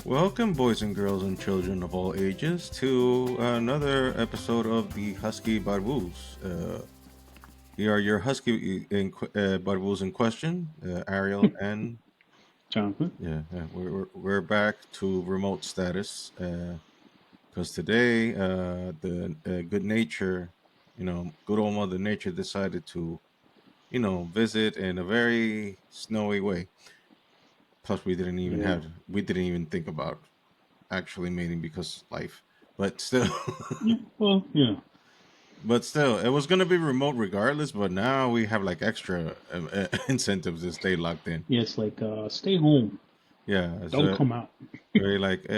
Welcome, boys and girls and children of all ages, to another episode of the Husky Barboos. We are your Husky Barboos in question, Ariel, and Jonathan. we're back to remote status because today the good nature, good old Mother Nature decided to, visit in a very snowy way. Plus, Yeah. we didn't even think about actually mating because life, but still. Yeah. Well, But still, it was gonna be remote regardless. But now we have like extra incentives to stay locked in. yeah. It's like stay home, Yeah, don't so come out. we're like,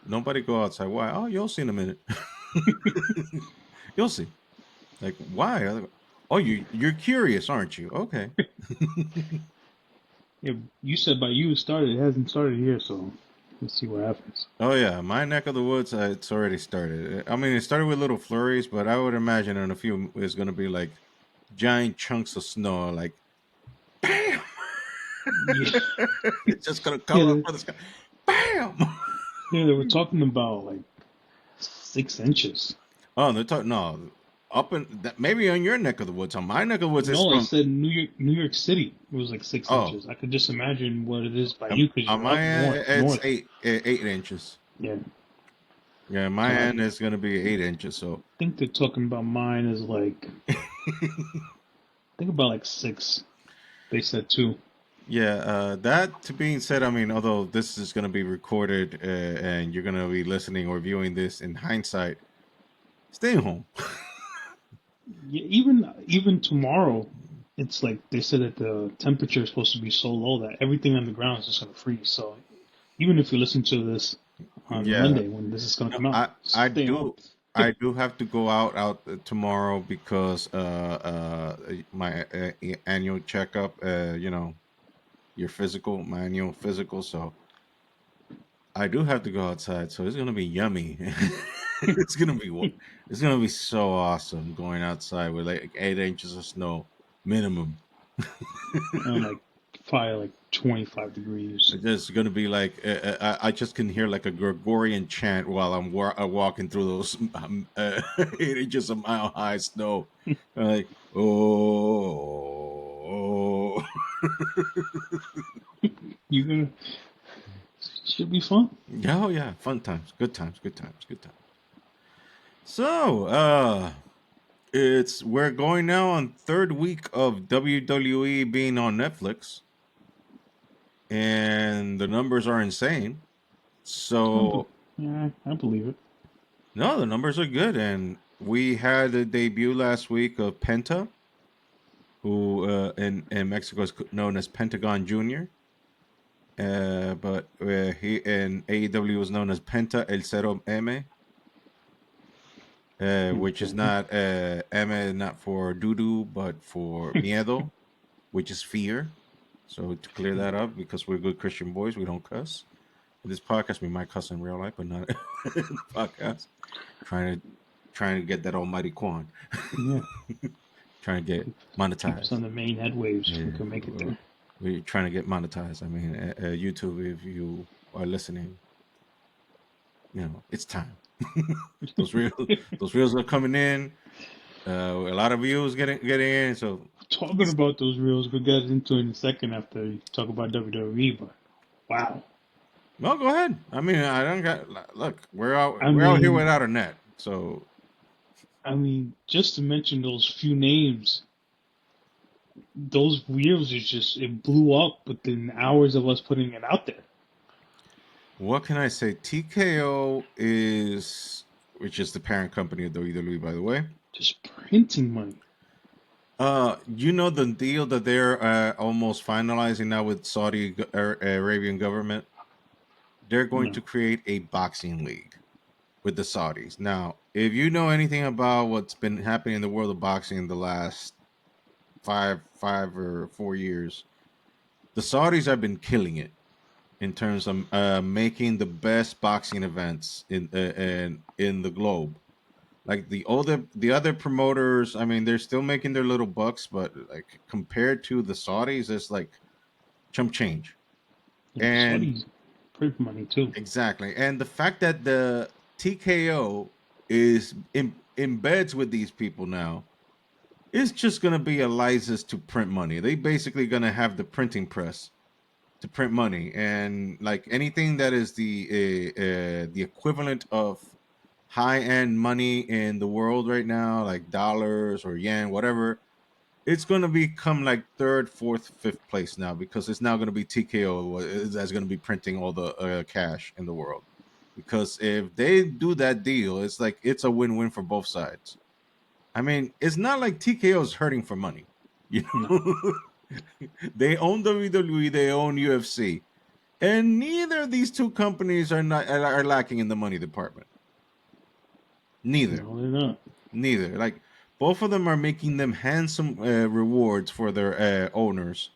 nobody go outside. Why? Oh, you'll see in a minute. You'll see. Like, why? Oh, you're curious, aren't you? Okay. Yeah, you said by you it started. It hasn't started here, so let's see what happens. Oh yeah, my neck of the woods. It's already started. I mean, it started with little flurries, but I would imagine in a few it's gonna be like giant chunks of snow, like bam. Yeah. It's just gonna come up Yeah. from the sky. Bam. Yeah. They were talking about like 6 inches. Oh, they're talking no up in that maybe on your neck of the woods. On my neck of the woods, it's No, I from said New York City. It was like six oh inches. I could just imagine what it is by you because on you're my up end, it's north. 8 inches. Yeah. Yeah, my So I end is gonna be 8 inches. So think they're talking about mine is like think about like six. They said two. yeah, that to being said, I mean, although this is gonna be recorded and you're gonna be listening or viewing this in hindsight, stay home. Yeah, even tomorrow, it's like they said that the temperature is supposed to be so low that everything on the ground is just gonna freeze. So even if you listen to this on Yeah, Monday when this is gonna no, come out, I stay home. do. I do have to go out tomorrow because my annual checkup. Your physical, my annual physical. So I do have to go outside. So it's gonna be yummy. It's gonna be so awesome going outside with like 8 inches of snow minimum. And like probably like 25 degrees. It's just gonna be like I just can hear like a Gregorian chant while I'm walking through those 8 inches of mile high snow. Like oh. You're gonna should be fun. Oh yeah, fun times, good times, good times, good times. So, it's we're going now on third week of WWE being on Netflix, and the numbers are insane. I be- So yeah, I believe it. no, the numbers are good, and we had a debut last week of Penta, who in Mexico is known as Pentagon Junior. But he in AEW was known as Penta El Cero M, which is Okay. not M not for doo doo, but for miedo, which is fear. So to clear that up, because we're good Christian boys, we don't cuss. In this podcast, we might cuss in real life, but not in the podcast. Trying to trying to get that almighty Quan. Yeah, Trying to get keep us monetized. on the main headwaves. We Yeah, can make it there. we're trying to get monetized. I mean, YouTube, if you are listening, it's time. those reels, those reels are coming in. A lot of views getting in. So Talking about those reels, we'll get into it in a second after you talk about WWE. But wow, no, go ahead. I mean, I don't got. Look, I we're out here mean, without a net. So just to mention those few names, those reels is just it blew up within hours of us putting it out there. what can I say? TKO is, which is the parent company of WWE, by the way. Just printing money. You know the deal that they're almost finalizing now with Saudi Arabian government. They're going No, to create a boxing league with the Saudis. Now, if you know anything about what's been happening in the world of boxing in the last five or 4 years, the Saudis have been killing it in terms of making the best boxing events in the globe. Like the other promoters, I mean, they're still making their little bucks, but like compared to the Saudis, it's like chump change. yeah, the And Saudis. print money too. Exactly. And the fact that the TKO is embeds with these people now, it's just going to be a license to print money. They basically going to have the printing press to print money, and like anything that is the equivalent of high end money in the world right now, like dollars or yen, whatever, it's going to become like third, fourth, fifth place now because it's now going to be TKO that's going to be printing all the cash in the world. Because if they do that deal, it's like it's a win-win for both sides. I mean, it's not like TKO is hurting for money. You No, know, they own WWE, they own UFC, and neither of these two companies are lacking in the money department. Neither, no, they're not. neither. Like both of them are making them handsome rewards for their owners,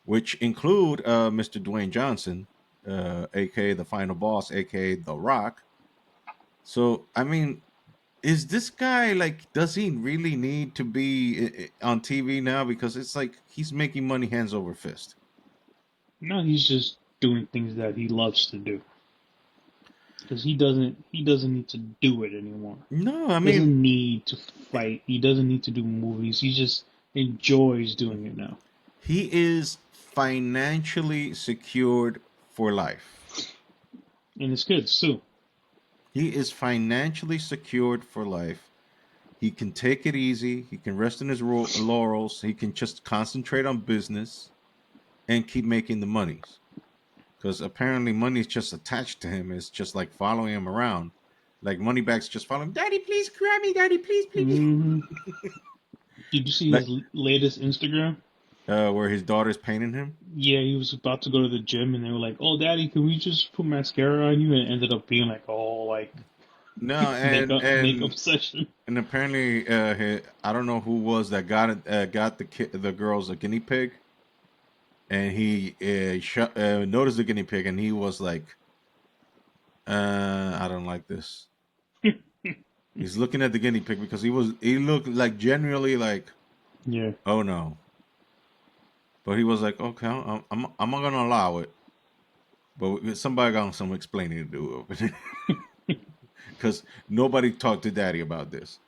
which include Mr. Dwayne Johnson, aka the Final Boss, aka The Rock. So I mean, is this guy like? Does he really need to be on TV now? Because it's like he's making money hands over fist. No, he's just doing things that he loves to do because he doesn't need to do it anymore. No, I He mean doesn't need to fight. He doesn't need to do movies. He just enjoys doing it now, he is financially secured for life. and it's good too. He is financially secured for life. He can take it easy. He can rest in his laurels. He can just concentrate on business and keep making the monies. Because apparently, money is just attached to him. It's just like following him around. Like Moneybags just following him. Daddy, please grab me. Daddy, please, please. Hmm. Did you see Like his latest Instagram? where his daughter's painting him. Yeah, he was about to go to the gym, and they were like, "Oh, Daddy, can we just put mascara on you?" And it ended up being like, "Oh, like No, and makeup and session." and apparently, I don't know who was that got the girls a guinea pig, and he noticed the guinea pig, and he was like, I don't like this. He's looking at the guinea pig because he looked like genuinely like, Yeah. oh no, but he was like, okay, I'm not gonna allow it, but somebody got some explaining to do because nobody talked to Daddy about this,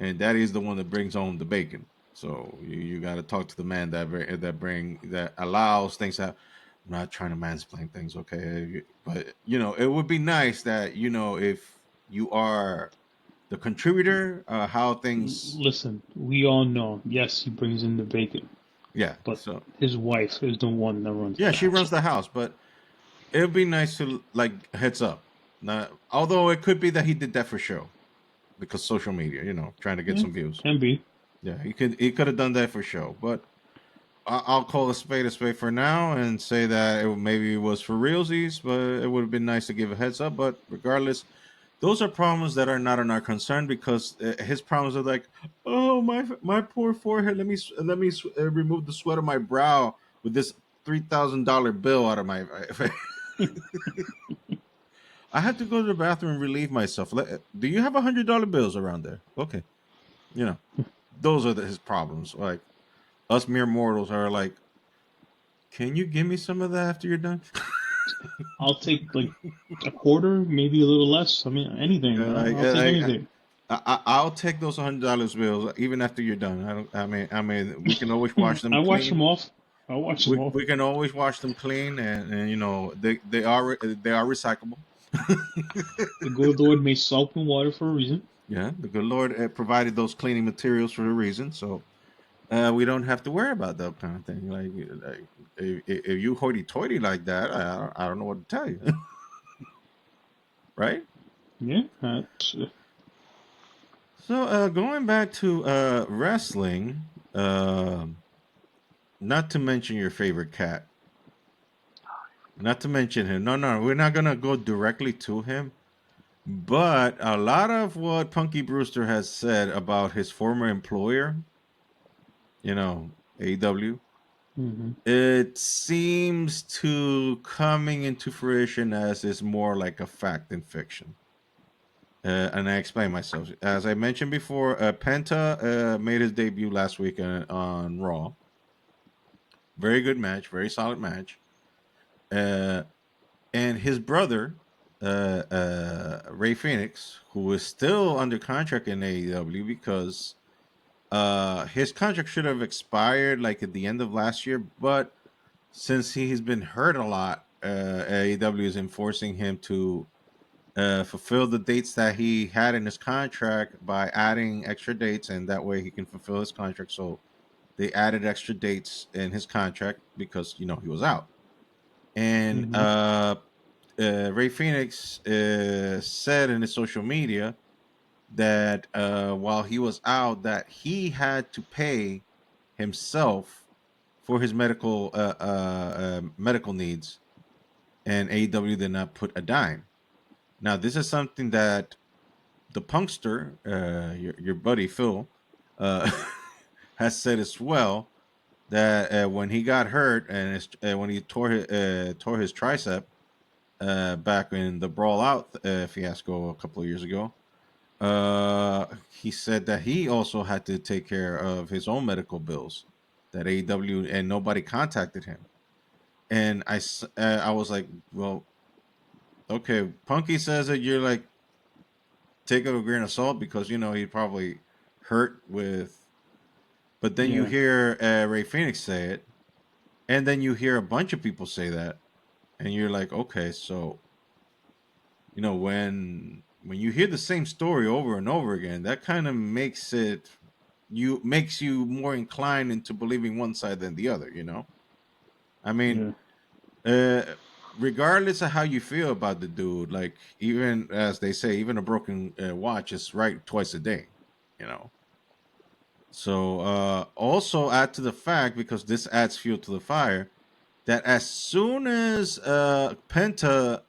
and Daddy is the one that brings home the bacon. So you got to talk to the man that allows things to happen. I'm not trying to mansplain things, okay? But it would be nice that if you are the contributor, how things. Listen, we all know. Yes, he brings in the bacon, Yeah. but So his wife is the one that runs yeah, the she runs household. the house, but it would be nice to like heads up. Now, although it could be that he did that for show because social media, trying to get Yeah, some views. can be. Yeah, he could have done that for show, but I'll call a spade for now and say that maybe it was for realsies, but it would have been nice to give a heads up. But regardless, those are problems that are not in our concern because his problems are like, oh my poor forehead. Let me remove the sweat of my brow with this $3,000 bill out of my. I had to go to the bathroom and relieve myself. Do you have $100 bills around there? Okay, you know those are his problems. Like us mere mortals are like, can you give me some of that after you're done? I'll take like a quarter, maybe a little less. I mean, anything. Like, I'll take like anything. I'll take those $100 bills even after you're done. I don't. I mean, we can always wash them I wash them clean. off. I wash them off. We can always wash them clean, and they are recyclable. The good Lord made salt and water for a reason. Yeah, the good Lord provided those cleaning materials for a reason, so we don't have to worry about that kind of thing. Like if you hoity-toity like that, I don't know what to tell you, right? Yeah. So going back to wrestling, not to mention your favorite cat, not to mention him. No, no, we're not gonna go directly to him. But a lot of what Punky Brewster has said about his former employer, AEW, Hmm. it seems to coming into fruition as is more like a fact than fiction. And I explain myself. As I mentioned before, Penta made his debut last week on Raw. Very good match, very solid match. Uh, and his brother, Ray Phoenix, who is still under contract in AEW because his contract should have expired like at the end of last year, but since he's been hurt a lot, AEW is enforcing him to fulfill the dates that he had in his contract by adding extra dates, and that way he can fulfill his contract. So they added extra dates in his contract because he was out. And Mm-hmm. Ray Phoenix said in his social media that while he was out, that he had to pay himself for his medical needs, and AEW did not put a dime. Now, this is something that the Punkster, your buddy Phil, uh, has said as well. That when he got hurt and when he tore his tricep back in the Brawl Out fiasco a couple of years ago, he said that he also had to take care of his own medical bills. That AEW and nobody contacted him, and I was like, well, okay. Punky says that you're like take it with a grain of salt because he probably hurt with, but then you Yeah. hear Ray Phoenix say it, and then you hear a bunch of people say that, and you're like, okay, so when you hear the same story over and over again, that kind of makes you more inclined into believing one side than the other. I mean, Yeah. uh, regardless of how you feel about the dude, like even as they say, even a broken watch is right twice a day. You know. So also add to the fact because this adds fuel to the fire that as soon as Penta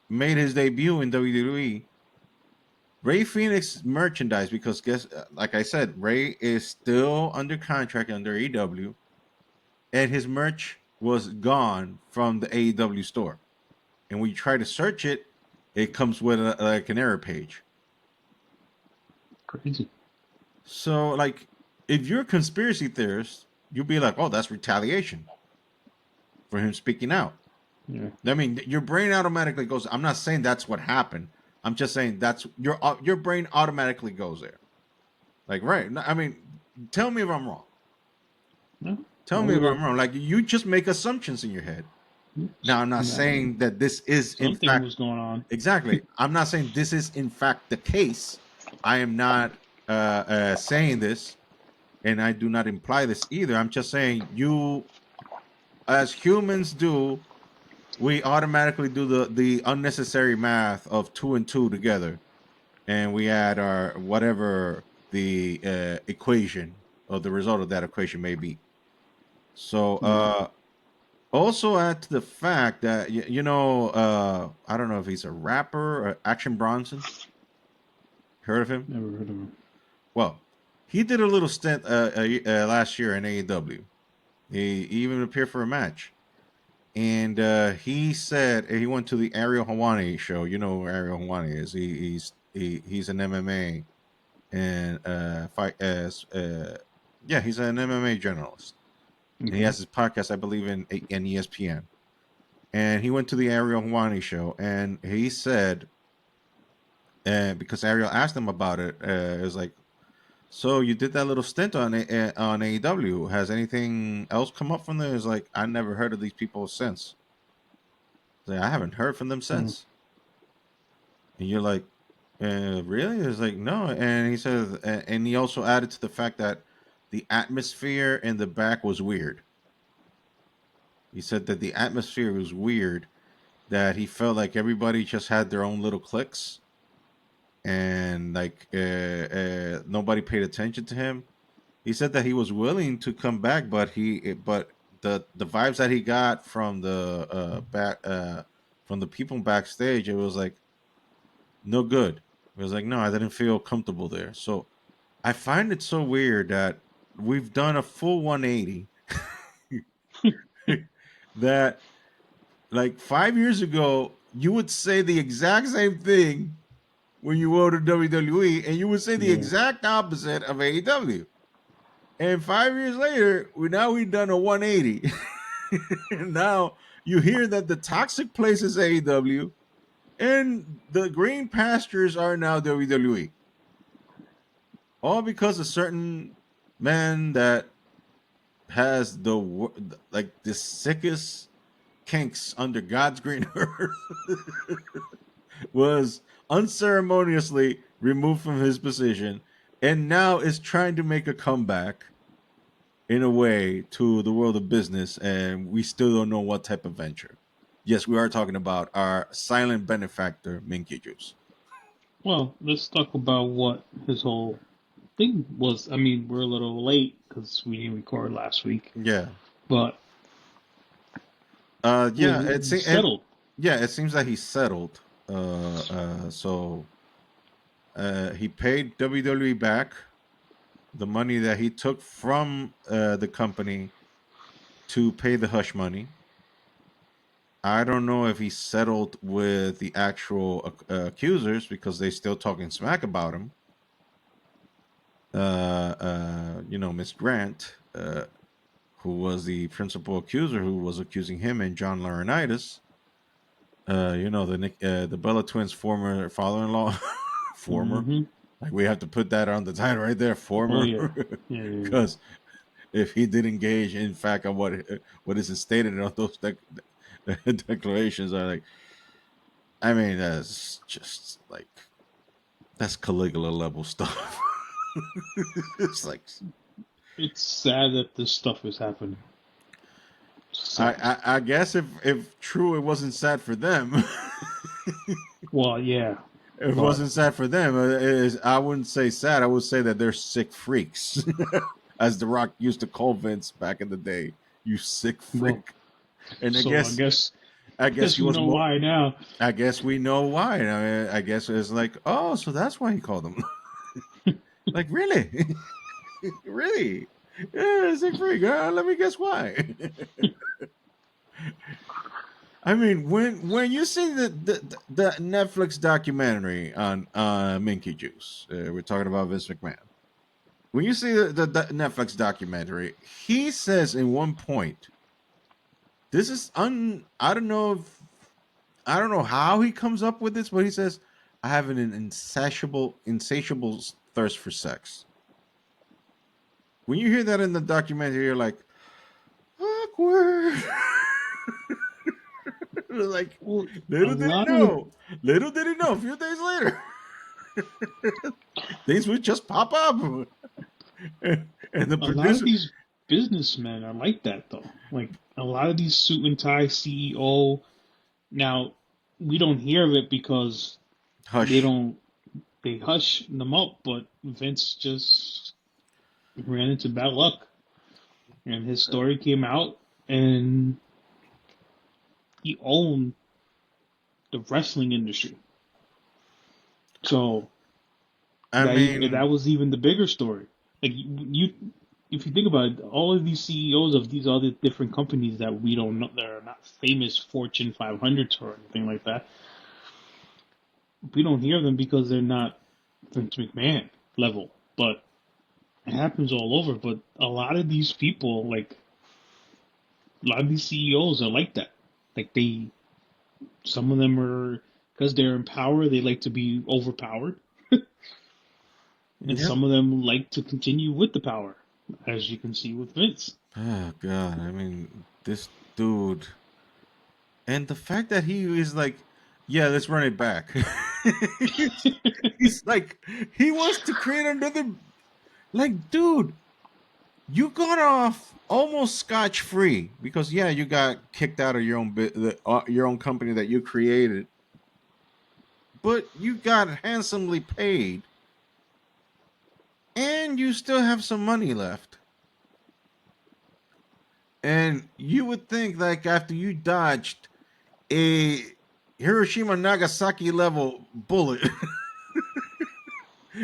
made his debut in WWE, Ray Phoenix merchandise, because like I said, Ray is still under contract under AEW, and his merch was gone from the AEW store. And when you try to search it, it comes with like an error page. Crazy. So, like, if you're a conspiracy theorist, you'll be like, "Oh, that's retaliation for him speaking out." Yeah. I mean, your brain automatically goes. I'm not saying that's what happened. I'm just saying that's your brain automatically goes there. Like, right? I mean, tell me if I'm wrong. No. Tell me Over if there. I'm wrong. Like, you just make assumptions in your head. Now, I'm not Nah, saying that this is in something fact was going on. exactly. I'm not saying this is in fact the case. I am not saying this, and I do not imply this either. I'm just saying you, as humans do, we automatically do the unnecessary math of two and two together, and we add our whatever the equation or the result of that equation may be. So Yeah. also add to the fact that I don't know if he's a rapper or Action Bronson. Heard of him? Never heard of him. Well, he did a little stint last year in AEW. He even appeared for a match. And he said he went to the Ariel Hawani show. You know who Ariel Hawani is. He's an MMA and fight as yeah, he's an MMA journalist. And he Okay. has his podcast, I believe, in ESPN. And he went to the Ariel Hawani show, and he said, because Ariel asked him about it, it was like, so you did that little stint on AEW. Has anything else come up from there? It's like I never heard of these people since. It's like, I haven't heard from them Mm. since. And you're like, really? It's like no. And he says, and he also added to the fact that the atmosphere in the back was weird. He said that the atmosphere was weird. That he felt like everybody just had their own little cliques, and like nobody paid attention to him. He said that he was willing to come back, but the vibes that he got from the from the people backstage, it was like no good. It was like no, I didn't feel comfortable there. So I find it so weird that we've done a full 180. That like 5 years ago, you would say the exact same thing when you go to WWE, and you would say the Yeah. exact opposite of AEW. And 5 years later, we've done a 180. Now you hear that the toxic place is AEW and the green pastures are now WWE. All because a certain man that has like the sickest kinks under God's green earth was unceremoniously removed from his position and now is trying to make a comeback in a way to the world of business, and we still don't know what type of venture. Yes, we are talking about our silent benefactor, Minky Juice. Well, let's talk about what his whole thing was. I mean, we're a little late because we didn't record last week, Yeah. but Yeah. he settled. Yeah. It seems that he settled. So he paid WWE back the money that he took from the company to pay the hush money. I don't know if he settled with the actual accusers because they still talking smack about him. Miss Grant, who was the principal accuser, who was accusing him and John Laurinaitis. The Bella Twins' former father-in-law, former. Mm-hmm. Like we have to put that on the title right there, Oh former, yeah, yeah, yeah. because if he did engage, in fact, on what is stated in all those declarations, are like, I mean, that's just like that's Caligula level stuff. It's like It's sad that this stuff is happening. I, Sad. I I guess if true, it wasn't sad for them. Well, yeah, It but wasn't sad for them. I wouldn't say sad. I would say that they're sick freaks, as The Rock used to call Vince back in the day. You sick well, freak. And so I I guess guess he we was know more. why now. I guess we know why. I guess it's like, oh, so that's why he called him. Like, really, really, yeah, sick freak. Let me guess why. I mean, when you see the Netflix documentary on Minky Juice, we're talking about Vince McMahon. When you see the Netflix documentary, he says in one point, "This is un. I don't know how he comes up with this, but he says, I have an insatiable thirst for sex." When you hear that in the documentary, you're like, awkward. Like, Well, a little did he lot of know. Little did he know. A few days later, things would just pop up, and the a lot of producer, these businessmen are like that though. Like a lot of these suit and tie CEO. Now we don't hear of it because they hush. don't they hush them up, but Vince just ran into bad luck, and his story came out, and he owned the wrestling industry. So I that mean, was even the bigger story. Like if you think about it, all of these CEOs of these other different companies that we don't know, that are not famous Fortune 500s or anything like that, we don't hear them because they're not Vince McMahon level. But it happens all over. But a lot of these people, like a lot of these CEOs, are like that. Like some of them are because they're in power, they like to be overpowered, and yep. some of them like to continue with the power, as you can see with Vince. Oh God, I mean, this dude, and the fact that he is like, yeah, let's run it back. He's like, he wants to create another. Like, dude, you got off almost scotch free because yeah, you got kicked out of your own company that you created, but you got handsomely paid, and you still have some money left. And you would think like after you dodged a Hiroshima Nagasaki level bullet,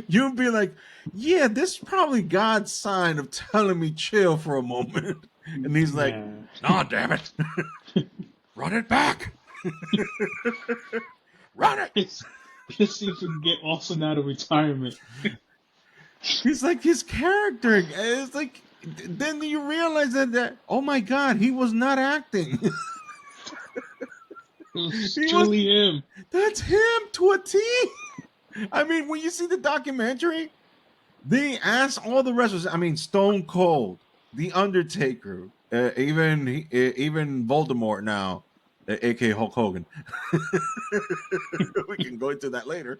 you'd be like, yeah, this is probably God's sign of telling me chill for a moment. And he's like, Yeah. nah, damn it. Run it back. Run it. Let's see if we can get Austin out of retirement. He's like his character. It's like then you realize that oh my god, he was not acting. It was He was truly him. that's him to a T. I mean, when you see the documentary, they asked all the wrestlers. I mean, Stone Cold, The Undertaker, even Voldemort now, aka Hulk Hogan. We can go into that later.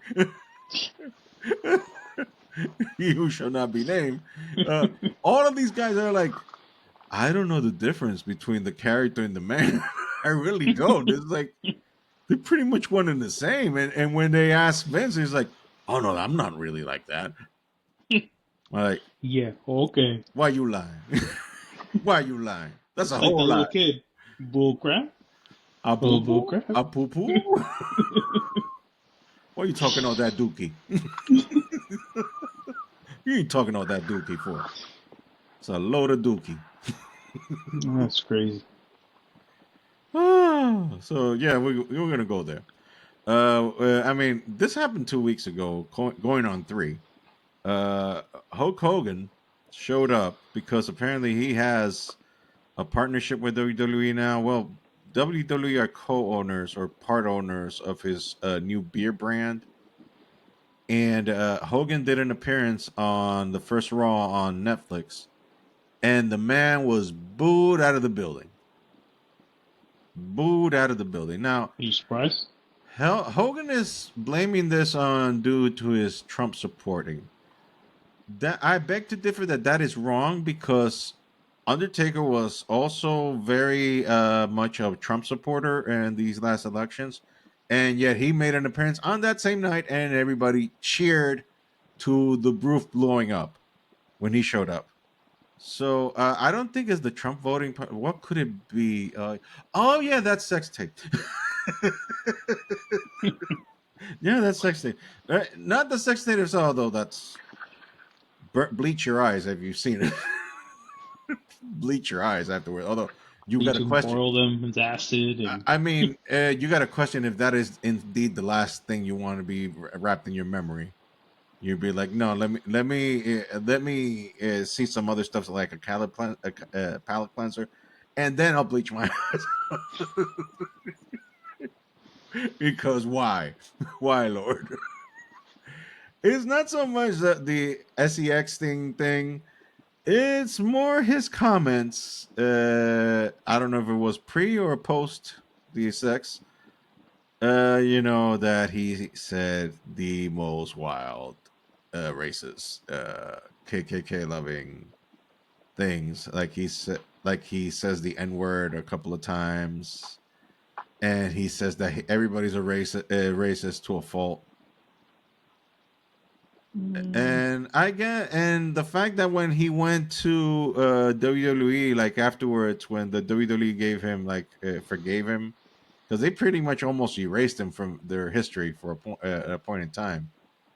He who shall not be named. Uh, all of these guys are like, I don't know the difference between the character and the man. I really don't. It's like they're pretty much one and the same. And when they ask Vince, he's like, "Oh no, I'm not really like that." I'm like, Yeah, okay. why you lying? Why you lying? That's a Like that whole little lie. kid. Bull crap. A Oh, poo bull poo? crap. A poo poo? Why you talking all that dookie? You ain't talking all that dookie for. It's a load of dookie. That's crazy. So yeah, we're gonna go there. I mean, this happened 2 weeks ago, going on three. Uh, Hulk Hogan showed up because apparently he has a partnership with WWE now. Well, WWE are co-owners or part owners of his new beer brand, and Hogan did an appearance on the first Raw on Netflix, and the man was booed out of the building. Booed out of the building. Now, Are you surprised? Hogan is blaming this on due to his Trump supporting. That I beg to differ that that is wrong because Undertaker was also very much a Trump supporter in these last elections, and yet he made an appearance on that same night, and everybody cheered to the roof blowing up when he showed up. So I don't think it's the Trump voting. What could it be? Oh yeah, that's sex tape. Yeah, that's sex tape. Not the sex tape itself, though. That's bleach your eyes. Have you seen it? Bleach your eyes afterward. Although you Need got a to question. boil them with acid and I mean, you got a question if that is indeed the last thing you want to be wrapped in your memory. You'd be like, no, let me see some other stuff like a palate cleanser, and then I'll bleach my eyes. Because why? Why, Lord? It's not so much that the sex thing. It's more his comments. I don't know if it was pre or post the sex. That he said the most wild, racist, KKK loving things. Like he says the N word a couple of times, and he says that everybody's a racist to a fault. mm, And the fact that when he went to WWE, like afterwards, when the WWE gave him forgave him, because they pretty much almost erased him from their history for a point in time.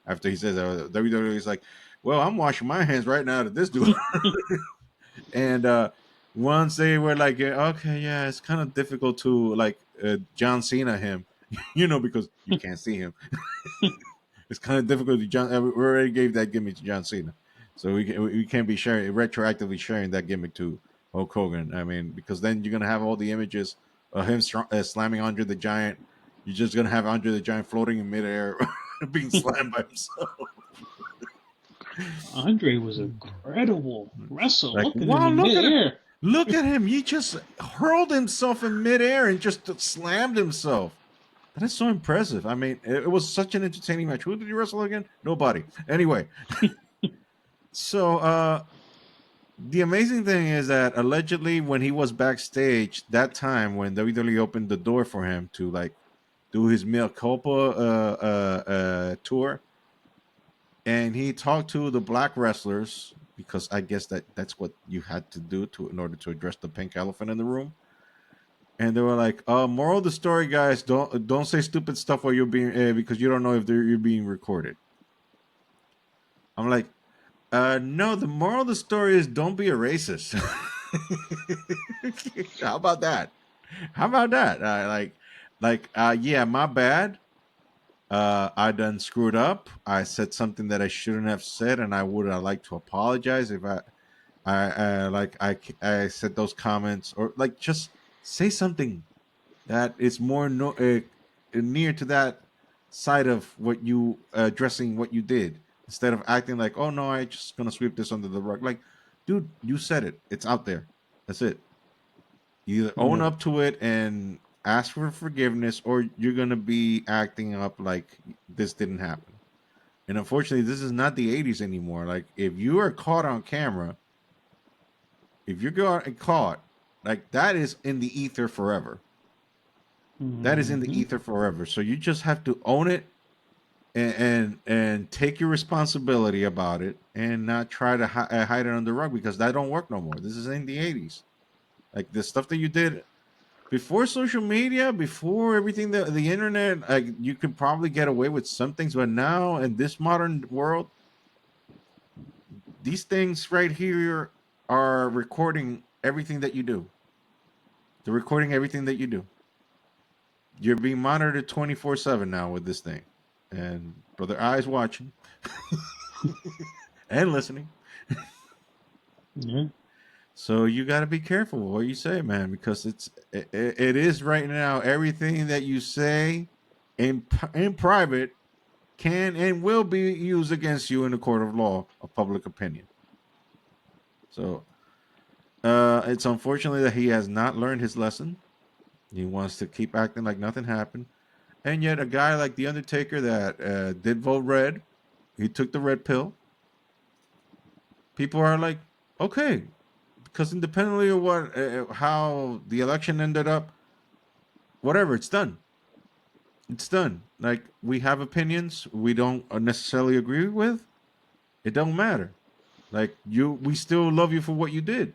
After he says WWE is like, well, I'm washing my hands right now to this dude, and once they were like, yeah, okay, yeah, it's kind of difficult to John Cena him, because you can't see him. It's kind of difficult to John. We already gave that gimmick to John Cena, so we can't be sharing retroactively sharing that gimmick to Hulk Hogan. I mean, because then you're gonna have all the images of him slamming Andre the Giant. You're just gonna have Andre the Giant floating in midair, being slammed by himself. Andre was incredible wrestler. Like, Look at him wow, in look at him! midair. Look at him! He just hurled himself in midair and just slammed himself. That is so impressive. I mean, it was such an entertaining match. Who did you wrestle again? Nobody. Anyway, so the amazing thing is that allegedly when he was backstage that time when WWE opened the door for him to do his mea culpa tour, and he talked to the black wrestlers because I guess that's what you had to do to in order to address the pink elephant in the room. And they were like, "Moral of the story, guys: don't say stupid stuff while you're being because you don't know if you're being recorded." I'm like, no. The moral of the story is don't be a racist. How about that? How about that? Yeah, my bad. I done screwed up. I said something that I shouldn't have said, and I would have liked to apologize if I said those comments, or like just say something that is more near to that side of what you addressing what you did, instead of acting like, oh no, I just gonna sweep this under the rug. Like, dude, you said it. It's out there. That's it. You either own Yeah. up to it and ask for forgiveness, or you're gonna be acting up like this didn't happen. And unfortunately, this is not the '80s anymore. Like, if you are caught on camera, if you're caught, like that is in the ether forever. That is in the Hmm. ether forever. So you just have to own it, and take your responsibility about it, and not try to hide it under the rug, because that don't work no more. This is in the '80s. Like the stuff that you did before social media, before everything, the internet, like you could probably get away with some things, but now in this modern world, these things right here are recording everything that you do. They're recording everything that you do. You're being monitored 24/7 now with this thing, and brother eyes watching and listening. Yeah. So you got to be careful what you say, man, because it is right now. Everything that you say in private can and will be used against you in the court of law of public opinion. So it's unfortunately that he has not learned his lesson. He wants to keep acting like nothing happened, and yet a guy like the Undertaker that did vote red, he took the red pill. People are like, okay, because independently of what how the election ended up, whatever, it's done. It's done. Like, we have opinions we don't necessarily agree with. It don't matter. Like, we still love you for what you did,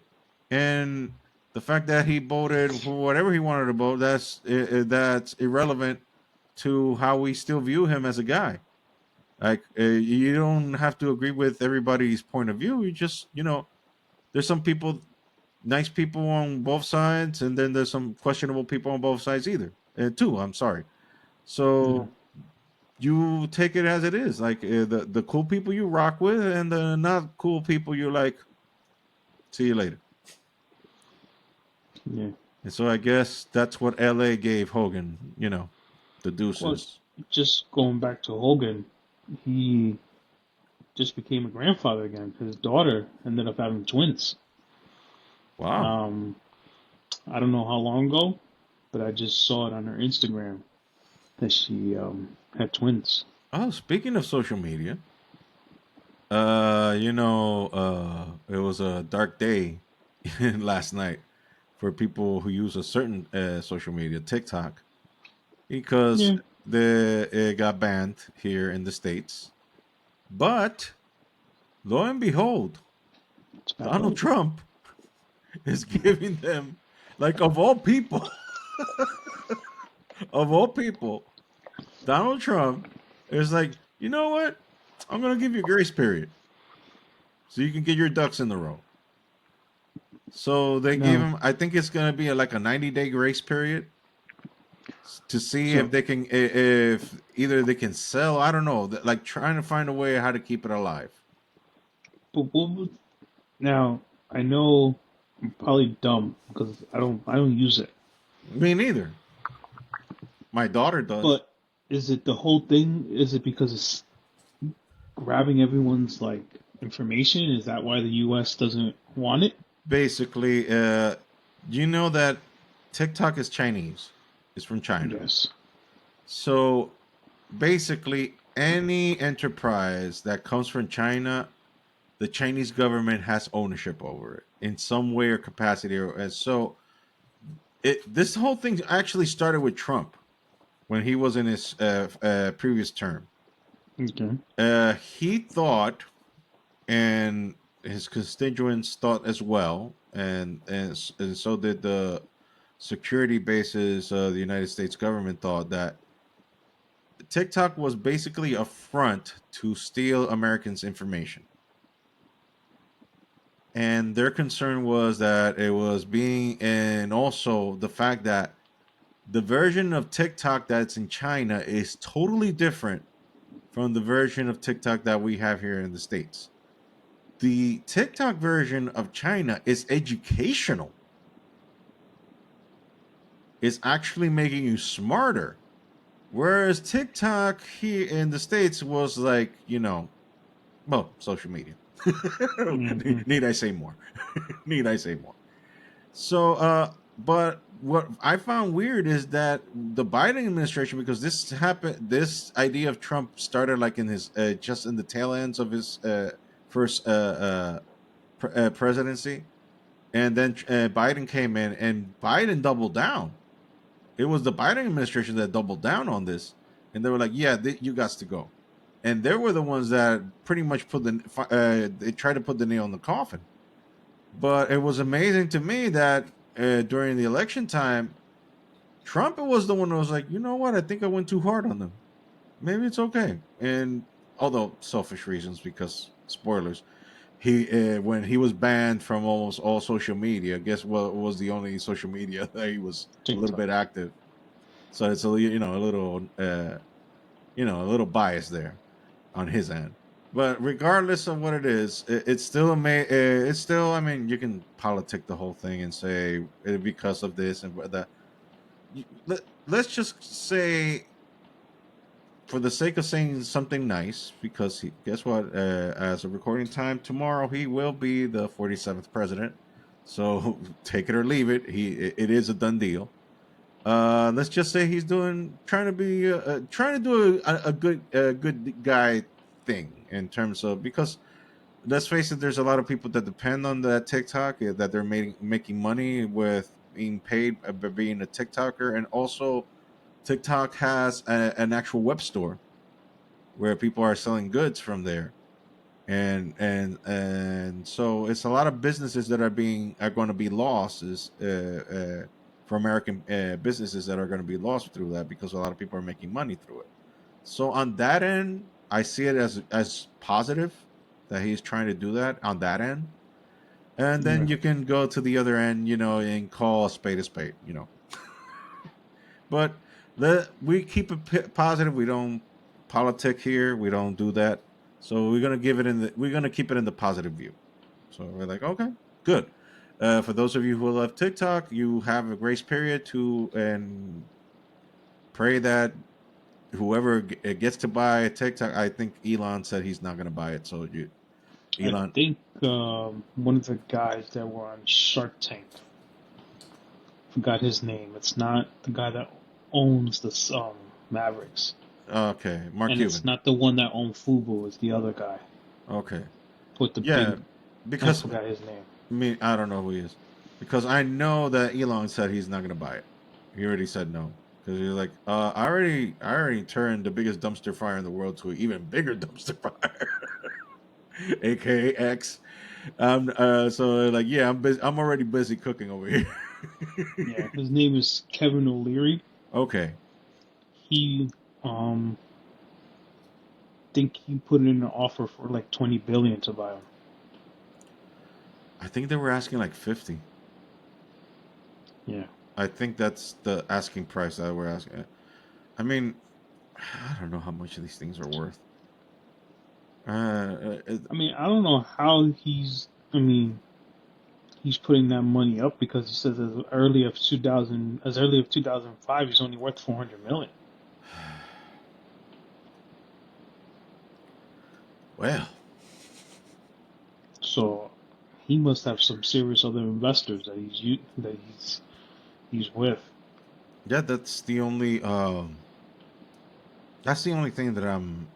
and the fact that he voted for whatever he wanted to vote, that's irrelevant to how we still view him as a guy. Like, you don't have to agree with everybody's point of view. You just, there's some people, nice people on both sides, and then there's some questionable people on both sides either. Too. I'm sorry. Yeah. So you take it as it is. Like, the cool people you rock with, and the not cool people you're like, see you later. Yeah. And so I guess that's what LA gave Hogan, the Well, deuces. just going back to Hogan, he just became a grandfather again. His daughter ended up having twins. Wow. Um, I don't know how long ago, but I just saw it on her Instagram that she had twins. Oh, speaking of social media, it was a dark day last night for people who use a certain social media, TikTok, because Yeah, it got banned here in the States. But lo and behold, it's back Donald up. Trump is giving them, like, of all people, of all people, Donald Trump is like, you know what? I'm going to give you a grace period so you can get your ducks in the row. So they gave Now, him, I think it's going to be like a 90-day grace period to see if so they can, if either they can sell, I don't know, like trying to find a way how to keep it alive. but now I know I'm probably dumb because I don't use it. Me neither. My daughter does. But is it the whole thing? Is it because it's grabbing everyone's like information? Is that why the U.S. doesn't want it? Basically, you know that TikTok is Chinese, it's from China. Yes. So basically, any enterprise that comes from China, the Chinese government has ownership over it in some way or capacity. And so this whole thing actually started with Trump when he was in his previous term. Okay. He thought, and his constituents thought as well, and so did the security bases. The United States government thought that TikTok was basically a front to steal Americans' information. And their concern was that it was being, and also the fact that The version of TikTok that's in China is totally different from the version of TikTok that we have here in the States. The TikTok version of China is educational. It's actually making you smarter. Whereas TikTok here in the States was like, well, social media. Hmm. Need I say more? Need I say more? So, but what I found weird is that the Biden administration, because this idea of Trump started like in his just in the tail ends of his first presidency, and then Biden came in, and Biden doubled down. It was the Biden administration that doubled down on this, and they were like, "Yeah, you got to go," and they were the ones that pretty much they tried to put the nail in the coffin. But it was amazing to me that during the election time, Trump was the one who was like, you know what? I think I went too hard on them. Maybe it's okay. And although selfish reasons, because spoilers, he when he was banned from almost all social media, guess what was the only social media that he was a little TikTok. bit active. So it's a little bias there on his end. But regardless of what it is, it's still it's still. I mean, you can politic the whole thing and say because of this and that. Let's just say, for the sake of saying something nice, because guess what? As a recording time tomorrow, he will be the 47th president. So take it or leave it. It is a done deal. Let's just say he's trying to be trying to do a good guy thing in terms of, because let's face it, there's a lot of people that depend on that TikTok, that they're making money with being paid by being a TikToker, and also TikTok has an actual web store where people are selling goods from there, and so it's a lot of businesses that are going to be lost, is for American businesses that are going to be lost through that, because a lot of people are making money through it. So on that end, I see it as positive that he's trying to do that on that end. And then Yeah. you can go to the other end, and call a spade a spade, But we keep it positive. We don't politic here. We don't do that. So we're gonna keep it in the positive view. So we're like, okay, good. For those of you who love TikTok, you have a grace period to and pray that whoever gets to buy TikTok. I think Elon said he's not gonna buy it. So I Elon. think one of the guys that were on Shark Tank, forgot his name. It's not the guy that owns the Mavericks, Okay, Mark and it's Cuban. not the one that owns Fubo. It's the other guy Okay, with the yeah, big. I because forgot his name. I don't know who he is, because I know that Elon said he's not going to buy it. He already said no, because he's like, I already turned the biggest dumpster fire in the world to an even bigger dumpster fire, aka X. So like, yeah, I'm busy. I'm already busy cooking over here. Yeah, his name is Kevin O'Leary. Okay, He think he put in an offer for like 20 billion to buy him. I think they were asking like 50. Yeah. I think that's the asking price that we're asking. I mean, I don't know how much of these things are worth. I mean, I don't know how he's putting that money up because he says as early of 2005 he's only worth 400 million. Well, So he must have some serious other investors that he's with. yeah, that's the only thing that I'm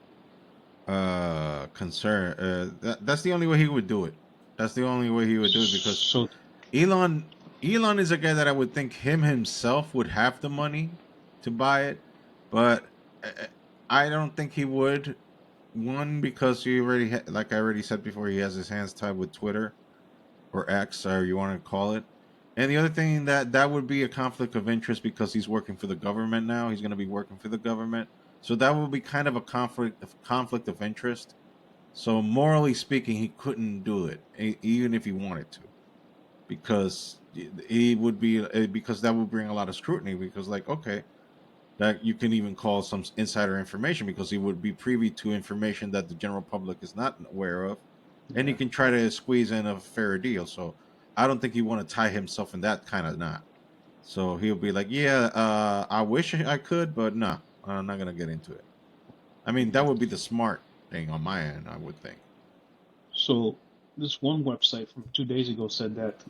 concerned. That's the only way he would do it. That's the only way he would do it, because So Elon Elon is a guy that I would think him himself would have the money to buy it, but I don't think he would. One, because he like I already said before, he has his hands tied with Twitter, or X, or you want to call it. And the other thing, that would be a conflict of interest, because he's working for the government now. He's going to be working for the government, so that would be kind of a conflict of interest. So morally speaking, he couldn't do it, even if he wanted to, because he would be because that would bring a lot of scrutiny because like okay that you can even call some insider information because he would be privy to information that the general public is not aware of, and he Yeah. can try to squeeze in a fair deal. So I don't think he want to tie himself in that kind of knot. So he'll be like, yeah, I wish I could, but no, I'm not gonna get into it. I mean, that would be the smart thing on my end, I would think. So this one website from 2 days ago said that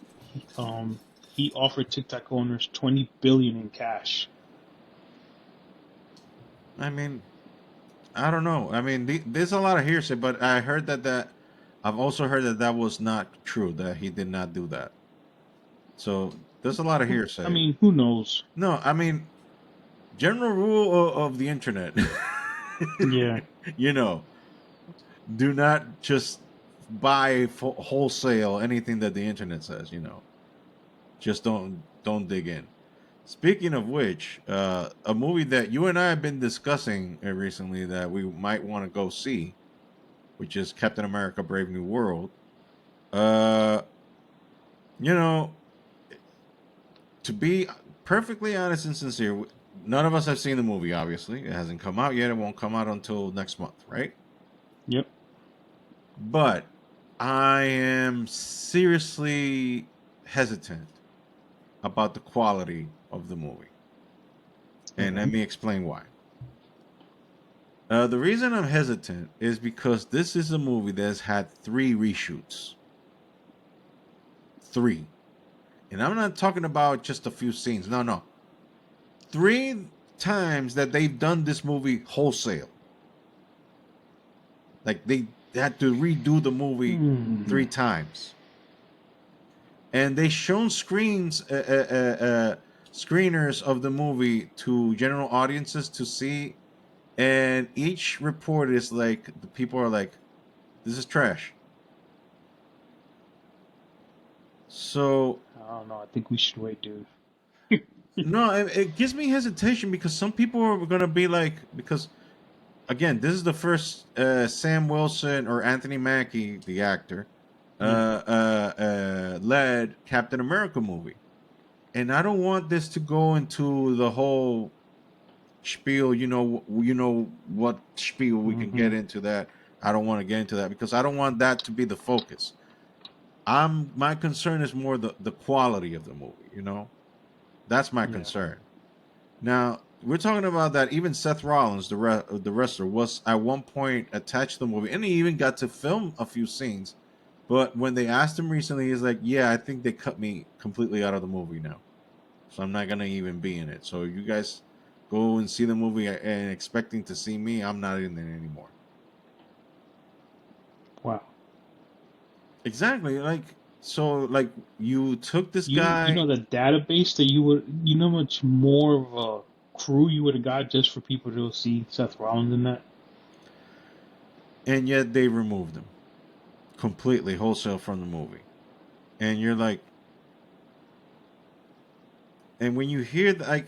he offered TikTok owners 20 billion in cash. I mean, I don't know. I mean, there's a lot of hearsay, but I heard I've also heard that that was not true. That he did not do that. So there's a lot of I hearsay. mean, who knows? No, I mean, general rule of the internet. Yeah, you know, do not just buy wholesale anything that the internet says. Just don't dig in. Speaking of which, a movie that you and I have been discussing recently that we might want to go see, which is Captain America: Brave New World. Uh, you know, to be perfectly honest and sincere, none of us have seen the movie. Obviously, it hasn't come out yet. It won't come out until next month, right? yep. But I am seriously hesitant about the quality of the movie, and let Okay. me explain why. The reason I'm hesitant is because this is a movie that's had three reshoots. Three. And I'm not talking about just a few scenes. No, no. Three times that they've done this movie wholesale. Like they had to redo the movie Hmm. three times. And they shown screeners of the movie to general audiences to see. And each report is like, the people are like, this is trash. So I don't know. I think we should wait, dude. no, it gives me hesitation because some people are going to be like, because again, this is the first Sam Wilson or Anthony Mackie, the actor, Yeah. led Captain America movie, and I don't want this to go into the whole spiel. You know what spiel we can Hmm. get into that. I don't want to get into that because I don't want that to be the focus. My concern is more the quality of the movie. That's my Yeah. concern. Now we're talking about that. Even Seth Rollins, the wrestler, was at one point attached to the movie, and he even got to film a few scenes. But when they asked him recently, he's like, "Yeah, I think they cut me completely out of the movie now, so I'm not gonna even be in it. So you guys go and see the movie and expecting to see me, I'm not in it anymore." Wow. Exactly. Like so, like you took this You guy. know the database that you know much more of a crew you would have got just for people to see Seth Rollins in that. And yet they removed him completely wholesale from the movie. And you're like, and when you hear like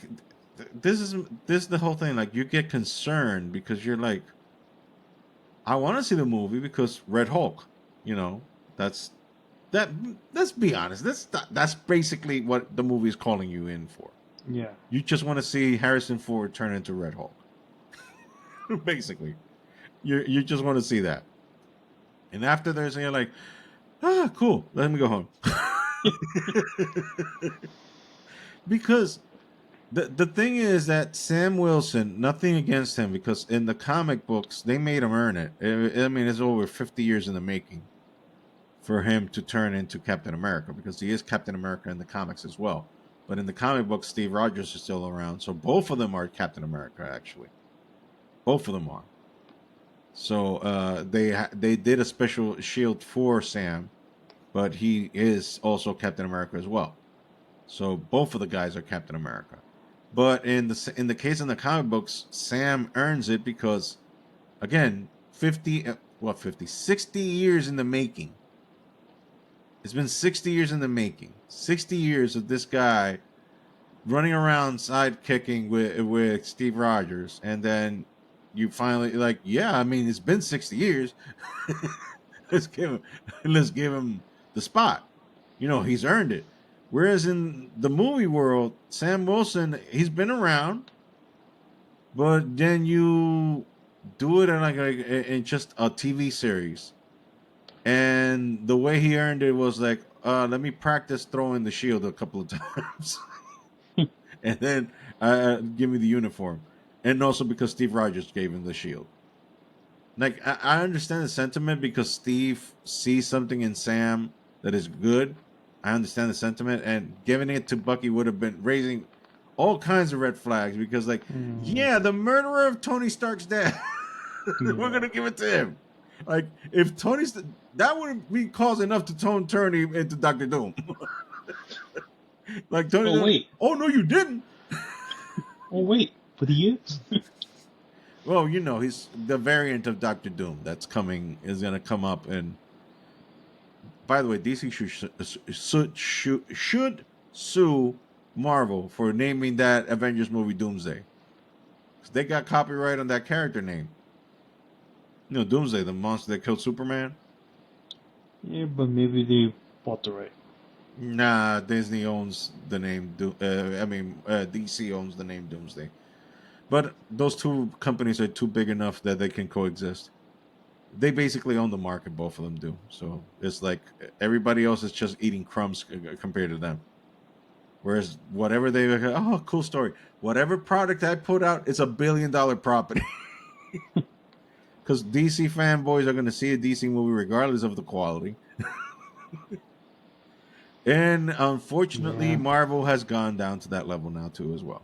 this is the whole thing. Like you get concerned because you're like, I want to see the movie because Red Hulk. You know, that's that. Let's be honest. That's basically what the movie is calling you in for. Yeah. You just want to see Harrison Ford turn into Red Hulk. Basically, you just want to see that. And after there's you're like, cool. Let me go home. Because the thing is that Sam Wilson, nothing against him, because in the comic books they made him earn it. I mean, it's over 50 years in the making for him to turn into Captain America because he is Captain America in the comics as well. But in the comic books, Steve Rogers is still around, so both of them are Captain America. Actually, both of them are. So they did a special shield for Sam, but he is also Captain America as well. So both of the guys are Captain America. But in the case in the comic books, Sam earns it because again, 50 what 50 60 years in the making. It's been 60 years in the making. 60 years of this guy running around sidekicking with Steve Rogers, and then you finally like, yeah, I mean it's been 60 years. let's give him let's give him the spot. He's earned it. Whereas in the movie world, Sam Wilson, he's been around, but then you do it in in just a TV series, and the way he earned it was like, let me practice throwing the shield a couple of times, and then give me the uniform, and also because Steve Rogers gave him the shield. Like I understand the sentiment because Steve sees something in Sam that is good. I understand the sentiment, and giving it to Bucky would have been raising all kinds of red flags because, like, Mm, yeah, the murderer of Tony Stark's dad, we're yeah. gonna give it to him. Like, if that would be cause enough to turn him into Doctor Doom. Like Tony, Oh wait. oh no, you didn't. Oh wait. But he is. Well, he's the variant of Doctor Doom that's coming is gonna come up and by the way, DC should sue Marvel for naming that Avengers movie Doomsday. 'Cause they got copyright on that character name. Doomsday, the monster that killed Superman. Yeah, but maybe they bought the right. Nah, Disney owns the name. DC owns the name Doomsday. But those two companies are too big enough that they can coexist. They basically own the market. Both of them do. So it's like everybody else is just eating crumbs compared to them. Whereas whatever they oh, cool story. Whatever product I put out, it's $1 billion property. Because DC fanboys are going to see a DC movie regardless of the quality. And unfortunately, Yeah. Marvel has gone down to that level now too, as well,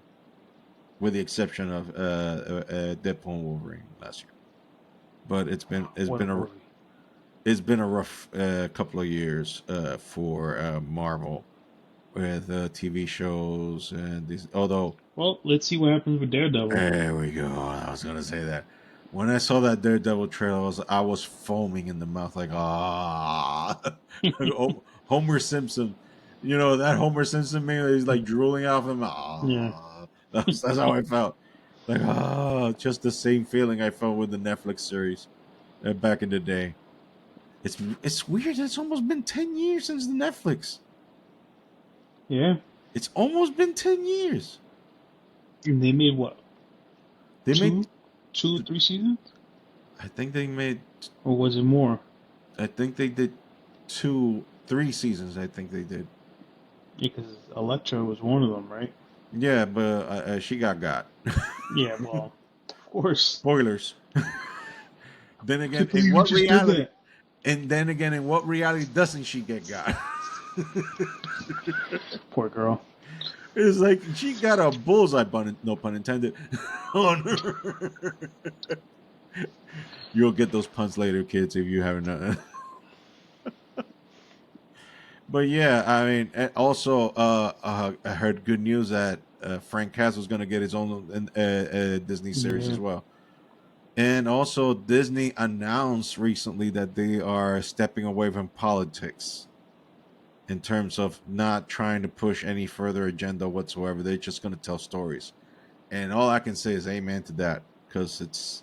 with the exception of Deadpool and Wolverine last year. But What a movie. it's been a rough couple of years for Marvel with TV shows and these. Although Well, let's see what happens with Daredevil. there we go. I was gonna say that. When I saw that Daredevil trailer, I was foaming in the mouth like ah, Homer Simpson. That Homer Simpson meme. He's like drooling off him. Yeah. Ah, that's how I felt. Like just the same feeling I felt with the Netflix series back in the day. It's weird. It's almost been 10 years since the Netflix. Yeah. It's almost been 10 years. And they made what? They made. Two? Two, 3 seasons? I think they made Or was it more? I think they did 3 seasons. I think they did. Because Elektra was one of them, right? Yeah, but she got. Yeah, well, of course. Spoilers. Then I again, can't believe you just did that. in what reality doesn't she get got? Poor girl. It's like she got a bullseye bun, no pun intended, on her. You'll get those puns later, kids, if you haven't. But yeah, I mean, also, I heard good news that Frank Castle's going to get his own Disney series Yeah. as well. And also, Disney announced recently that they are stepping away from politics in terms of not trying to push any further agenda whatsoever. They're just going to tell stories. And all I can say is amen to that because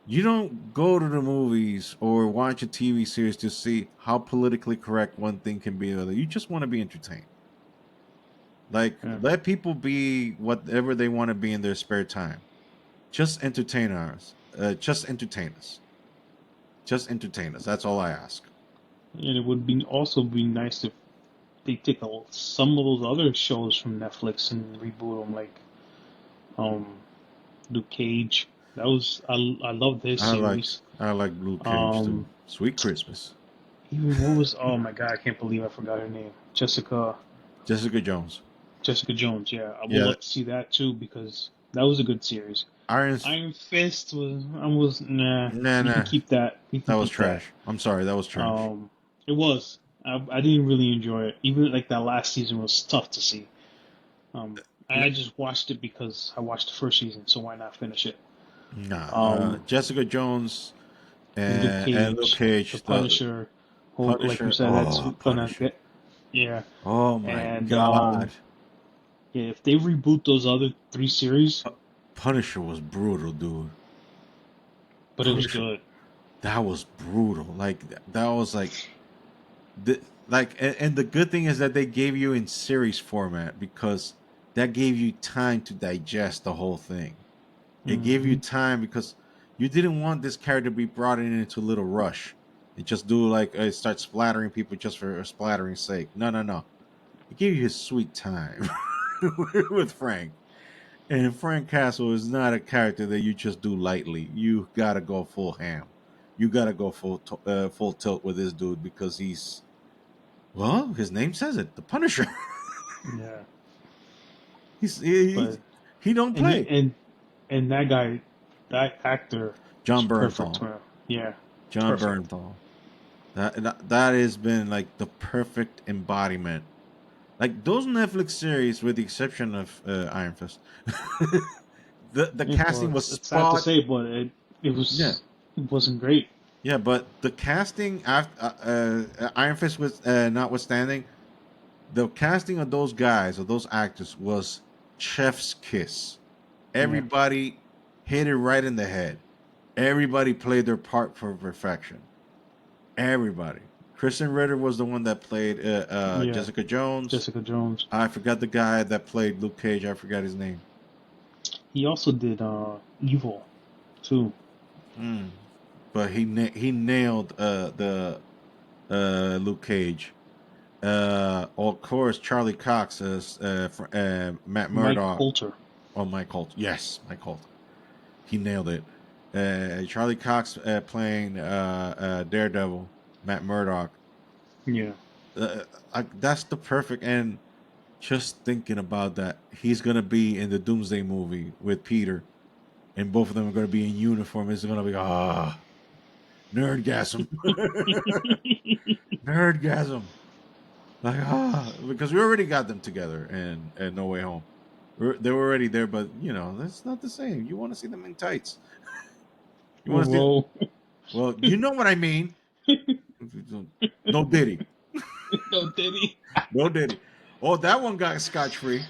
you don't go to the movies or watch a TV series to see how politically correct one thing can be or the other. You just want to be entertained. Like, Yeah. let people be whatever they want to be in their spare time. Just entertain us. Just entertain us. Just entertain us. That's all I ask. And it would be also be nice if they take some of those other shows from Netflix and reboot them, like um, Luke Cage. I loved his series. I like Blue Cage too. Um, Sweet Christmas. Even what was, oh my god, I can't believe I forgot her name. Jessica Jones. Jessica Jones. Yeah, I would Yeah, love to see that too because that was a good series. Iron. Iron Fist was nah. Nah, You can nah. keep that. You can That was keep that. trash. I'm sorry. That was trash. Um, it was. I didn't really enjoy it. Even like that last season was tough to see. I just watched it because I watched the first season, so why not finish it? Nah. Um, Jessica Jones Luke and Luke Cage, the Cage. The Punisher, who like you Punisher. said, that's Oh, gonna Punisher. get yeah. Oh my And God. yeah, if they reboot those other three series, Punisher was brutal, dude. but it was Punisher. good. That was brutal. Like that was like like, and the good thing is that they gave you in series format because that gave you time to digest the whole thing. It gave you Hmm. time because you didn't want this character to be brought in into a little rush and just do like start splattering people just for splattering sake. No, no, no. It gave you his sweet time with Frank. And Frank Castle is not a character that you just do lightly. You gotta go full ham. You gotta go full tilt with this dude because he's, well, his name says it, the Punisher. Yeah, he's he, but he don't and play. and and that guy, that actor, is John perfect Bernthal. for him. Yeah, John perfect. Bernthal. That has been like the perfect embodiment. Like those Netflix series, with the exception of Iron Fist, the Well, casting was it's sad to spot. say, but Yeah, it wasn't great. yeah, but the casting after Iron Fist was notwithstanding, the casting of those guys of those actors was chef's kiss. Yeah, Everybody hit it right in the head. Everybody played their part for perfection. Everybody. Kristen Ritter was the one that played yeah. Jessica Jones. Jessica Jones. I forgot the guy that played Luke Cage. I forgot his name. He also did Evil too. Mm. But he nailed the Luke Cage. Of course, Charlie Cox as Matt Mike Murdock. Coulter. Oh, Mike Holt. Yes, Mike Holt. He nailed it. Charlie Cox playing Daredevil, Matt Murdock. Yeah. That's the perfect. And just thinking about that, he's gonna be in the Doomsday movie with Peter, and both of them are gonna be in uniform. It's gonna be nerdgasm, nerdgasm. Like because we already got them together and No Way Home. They were already there, but that's not the same. You want to see them in tights. You want to see. Whoa. Well, you know what I mean. No Diddy, No, did he? no Diddy. Oh, that one got scotch free.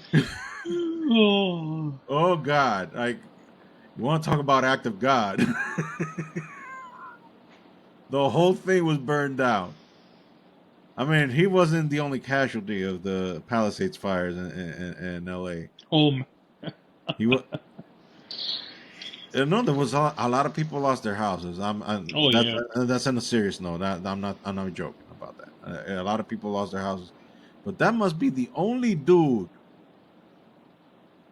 Oh. Oh God, like you want to talk about act of God? The whole thing was burned down. I mean, he wasn't the only casualty of the Palisades fires in L.A. Home. He was. No, there was a lot of people lost their houses. Oh yeah. That's on a serious note. I'm not joking about that. A lot of people lost their houses, but that must be the only dude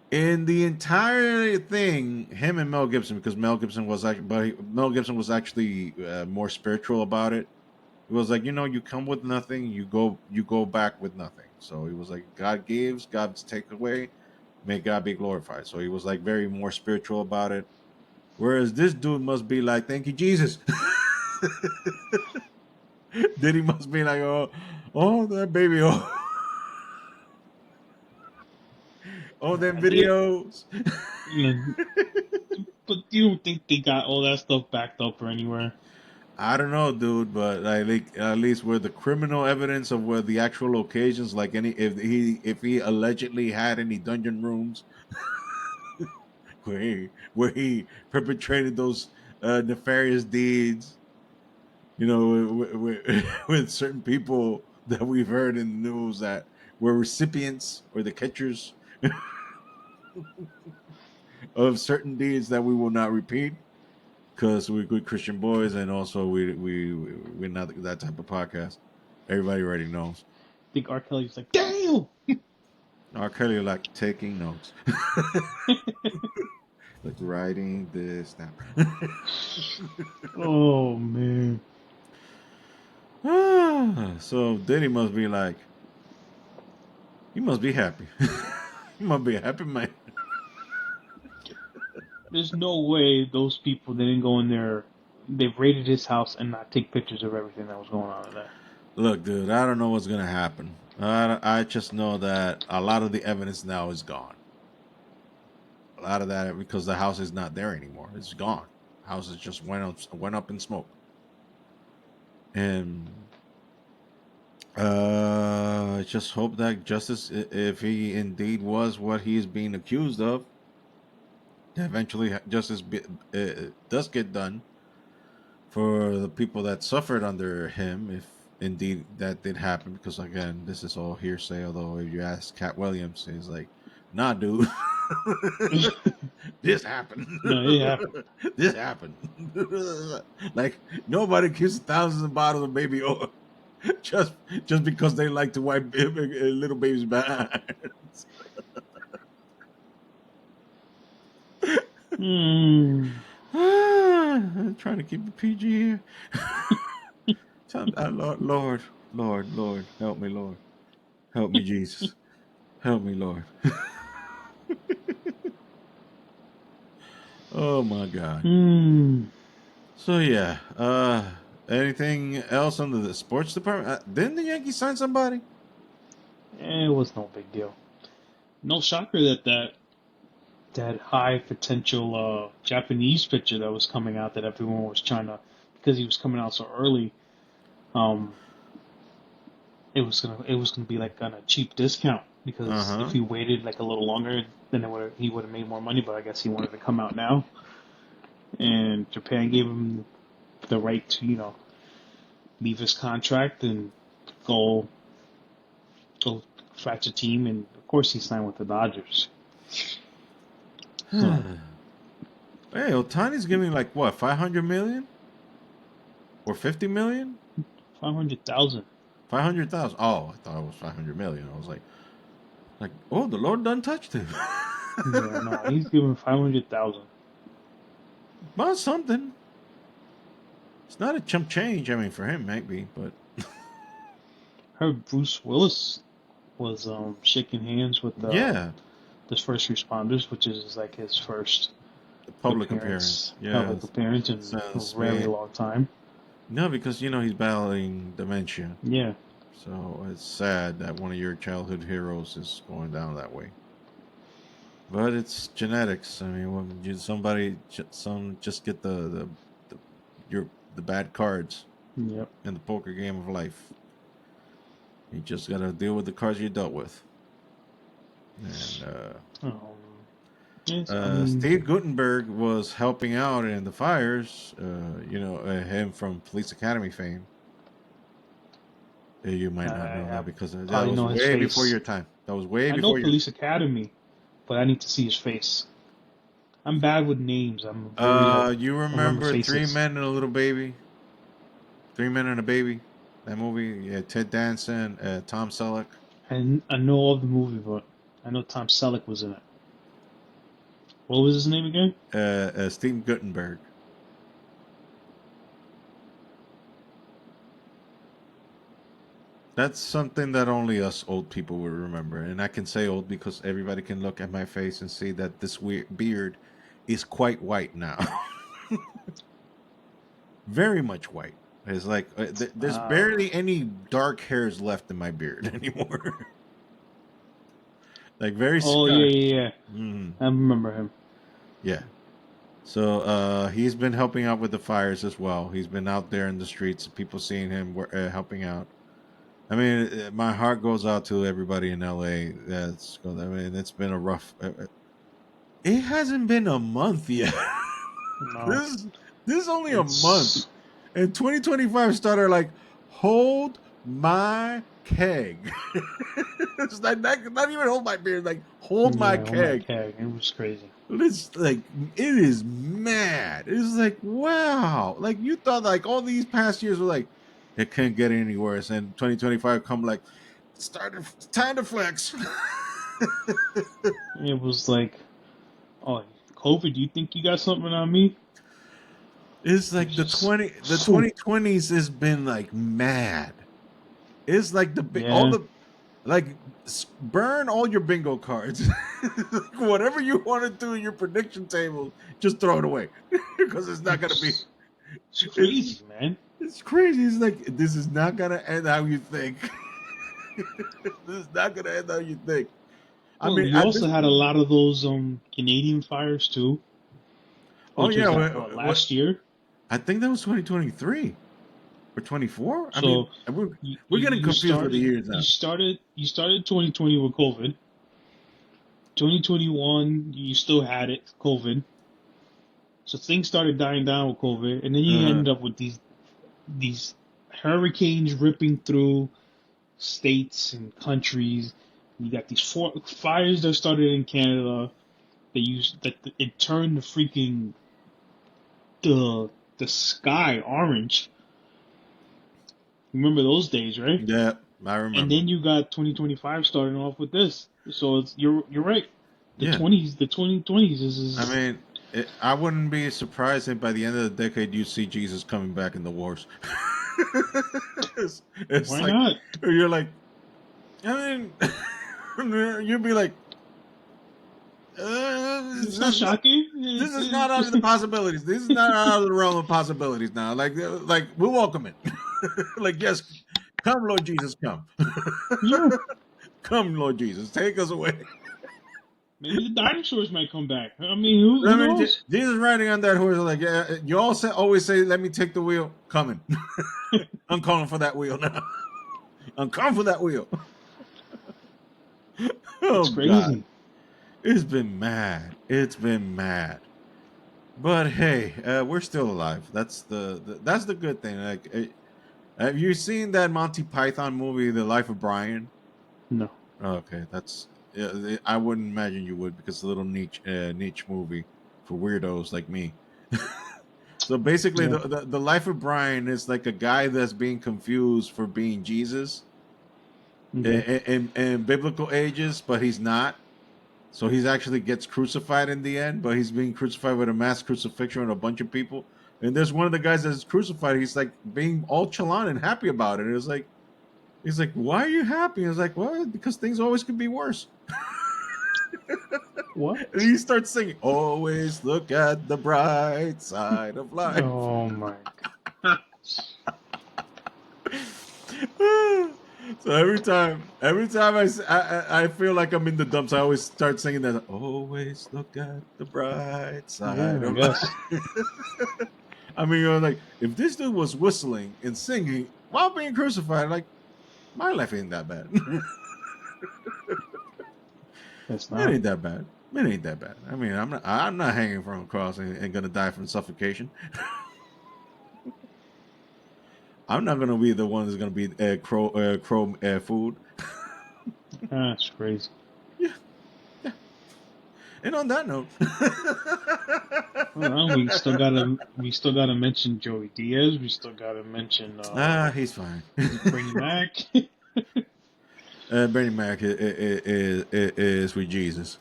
in the entire thing. Him and Mel Gibson, because Mel Gibson was actually, Mel Gibson was actually more spiritual about it. It was like, you come with nothing, you go back with nothing. So he was like, God gives, God's take away, may God be glorified. So he was like very more spiritual about it. Whereas this dude must be like, thank you, Jesus. Then he must be like, oh, that baby, oh, them Nah, they, videos. mm, but you don't think they got all that stuff backed up or anywhere? I don't know, dude, but like at least where the criminal evidence of where the actual locations, like any if he allegedly had any dungeon rooms where he perpetrated those nefarious deeds, with certain people that we've heard in the news that were recipients or the catchers of certain deeds that we will not repeat because we're good Christian boys, and also we're not that type of podcast. Everybody already knows. Think R. Kelly's like, damn. R. Kelly like taking notes, like writing this down. Oh man. So Diddy must be like, he must be happy. He must be a happy man. There's no way those people didn't go in there. They raided his house and not take pictures of everything that was going on in there. Look, dude, I don't know what's gonna happen. I just know that a lot of the evidence now is gone. A lot of that because the house is not there anymore. It's gone. Houses just went up in smoke. And I just hope that justice, if he indeed was what he is being accused of, eventually justice does get done for the people that suffered under him. indeed that did happen, because again, this is all hearsay. Although if you ask Cat Williams, he's like, "Nah, dude, this happened. No, it happened. This happened." Like nobody keeps thousands of bottles of baby oil just just because they like to wipe little babies' behinds. Hmm. I'm trying to keep it PG here. Lord, help me, Lord, help me, Jesus, help me, Lord. Oh my God. Hmm. So yeah, anything else under the sports department? Didn't the Yankees sign somebody? It was no big deal. No shocker that high potential Japanese pitcher that was coming out that everyone was trying to, because he was coming out so early. Um, it was gonna be like on a cheap discount Uh because if huh. he waited like a little longer, then he would have made more money. But I guess he wanted to come out now, and Japan gave him the right to leave his contract and go go fetch a team, and of course he signed with the Dodgers. So Hey, Otani's giving like what, 500 million or 50 million? 500,000. 500,000. Oh, I thought it was 500 million. I was like, oh, the Lord done touched him. Yeah, no, he's giving 500,000. Well, something. It's not a chump change. I mean, for him, maybe, but Heard Bruce Willis was shaking hands with yeah, the first responders, which is like his first the public appearance. appearance, Yeah, public appearance in a sounds very sweet. long time. No, because he's battling dementia, Yeah. so it's sad that one of your childhood heroes is going down that way. But it's genetics. I mean, when some just get the the bad cards Yep. in the poker game of life. You just gotta deal with the cards you're dealt with. And Um, yes, I mean, Steve Gutenberg was helping out in the fires. Him from Police Academy fame. You might not I know that have because that probably was know his way before face. your time. That was way I know before your. Police Academy, but I need to see his face. I'm bad with names. I'm very You remember remember Three faces. Men and a Little Baby? Three Men and a Baby. That movie. Yeah, Ted Danson, Tom Selleck. And I know of the movie, but I know Tom Selleck was in it. What was his name again? Steve Gutenberg. That's something that only us old people would remember. And I can say old because everybody can look at my face and see that this weird beard is quite white now. Very much white. It's like there's Uh, barely any dark hairs left in my beard anymore. Like very oh yeah, sky. yeah, yeah. Mm, I remember him. yeah. So he's been helping out with the fires as well. He's been out there in the streets, people seeing him helping out. I mean, my heart goes out to everybody in LA. I mean, it's been a rough. It hasn't been a month yet. No, this this is only a month, it's and 2025 started like, hold my keg. It's not even hold my beer. Like hold my yeah. Oh my keg. god, it was crazy. It's like it is mad. It's like wow. Like you thought like all these past years were like it can't get any worse, and 2025 come like started time to flex. It was like, oh, COVID. You think you got something on me? It's It like was the just, 2020s has been like mad. It's like all yeah. the like burn all your bingo cards. Whatever you want to do in your prediction table, just throw it away because it's not gonna be. It's It's crazy, man. it's crazy. It's like this is not gonna end how you think. This is not gonna end how you think. I Well, mean, you at this also had a point, lot of those Canadian fires too, oh which yeah, was that what what, last year. I think that was 2023 or 24. I mean, So you, we're you, getting you confused with the started years you now. started you started 2020 with COVID. 2021 you still had it COVID. So things started dying down with COVID, and then you Uh, ended up with these hurricanes ripping through states and countries. You got these fires that started in Canada. They used that it turned the freaking the the sky orange. Remember those days, right? Yeah, I And remember. then you got 2025 starting off with this. So it's you're right. The Yeah, 2020s I is mean, I wouldn't be surprised if by the end of the decade you see Jesus coming back in the wars. It's why like not? you're like, I mean, you'd be like, It's not shocking. this is not out of the possibilities. This is not out of the realm of possibilities now. Like we welcome it. Like yes, come Lord Jesus, come, Yeah, come Lord Jesus, take us away. maybe the dinosaurs might come back. I mean, who I mean, knows? Jesus riding on that horse, like yeah, you all always say, "Let me take the wheel." Coming, I'm calling for that wheel now. I'm calling for that wheel. Oh It's God, crazy. it's been mad. It's been mad. But hey, we're still alive. That's the good thing. Like, have you seen that Monty Python movie, The Life of Brian? No. Okay, that's yeah, I wouldn't imagine you would because it's a little niche movie for weirdos like me. So basically, Yeah. the Life of Brian is like a guy that's being confused for being Jesus Okay. in biblical ages, but he's not. So he's actually gets crucified in the end, but he's being crucified with a mass crucifixion with a bunch of people. And there's one of the guys that's crucified. He's like being all chalant and happy about it. It's like he's like, "Why are you happy?" It's like, "Well, because things always could be worse." And What? he starts singing, "Always look at the bright side of life." Oh my god. So every time I feel like I'm in the dumps, I always start singing that. Always look at the bright side Yeah, I of guess. life. I mean, you're like, if this dude was whistling and singing while being crucified, like my life ain't that bad. It's It not. ain't that bad. It ain't that bad. I mean, I'm not hanging from a cross and gonna die from suffocation. I'm not gonna be the one that's gonna be crow food. That's crazy. Yeah, yeah. And on that note, Well, we still gotta mention Joey Diaz. We still gotta mention he's fine. Bernie Mac. Bernie Mac is with Jesus.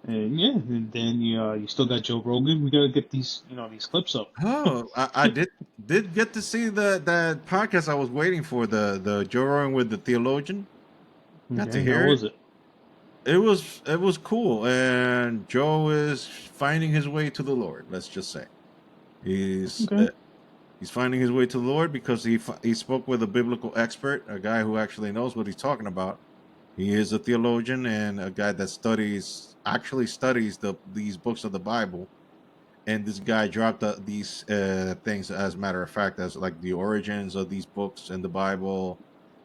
And yeah, and then you still got Joe Rogan. We gotta get these clips up. Oh, I did get to see that podcast I was waiting for, the Joe Rogan with the theologian. Got to Okay, how hear it. was it? It was cool, and Joe is finding his way to the Lord. Let's just say he's Okay. he's finding his way to the Lord because he spoke with a biblical expert, a guy who actually knows what he's talking about. He is a theologian and a guy that actually studies these books of the Bible. And this guy dropped these things, as a matter of fact, as like the origins of these books in the Bible,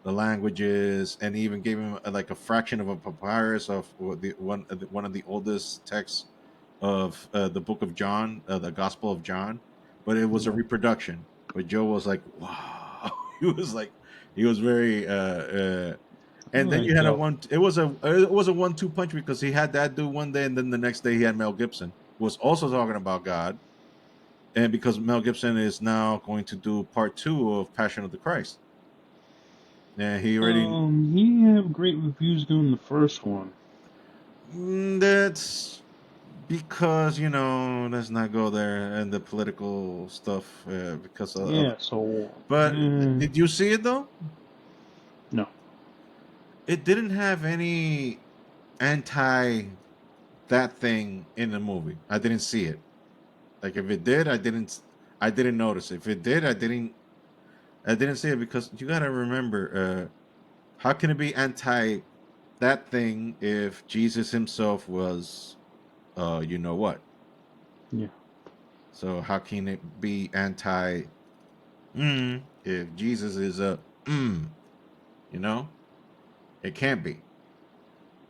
the languages, and he even gave him like a fraction of a papyrus of one of the oldest texts of the book of John, the Gospel of John. But it was a Yeah. reproduction. But Joe was like, "Wow!" he was like, he was very. And then you Like had a one. It was a 1-2 punch because he had that dude one day, and then the next day he had Mel Gibson, who was also talking about God, and because Mel Gibson is now going to do part 2 of Passion of the Christ, and he already he didn't have great reviews doing the first one. that's because let's not go there and the political stuff because of. Yeah. So, But did you see it though? no. It didn't have any anti that thing in the movie. I didn't see it. Like if it did, I didn't notice. If it did, I didn't see it because you got to remember how can it be anti that thing if Jesus himself was you know what? Yeah. So how can it be anti if Jesus is a you know? It can't be.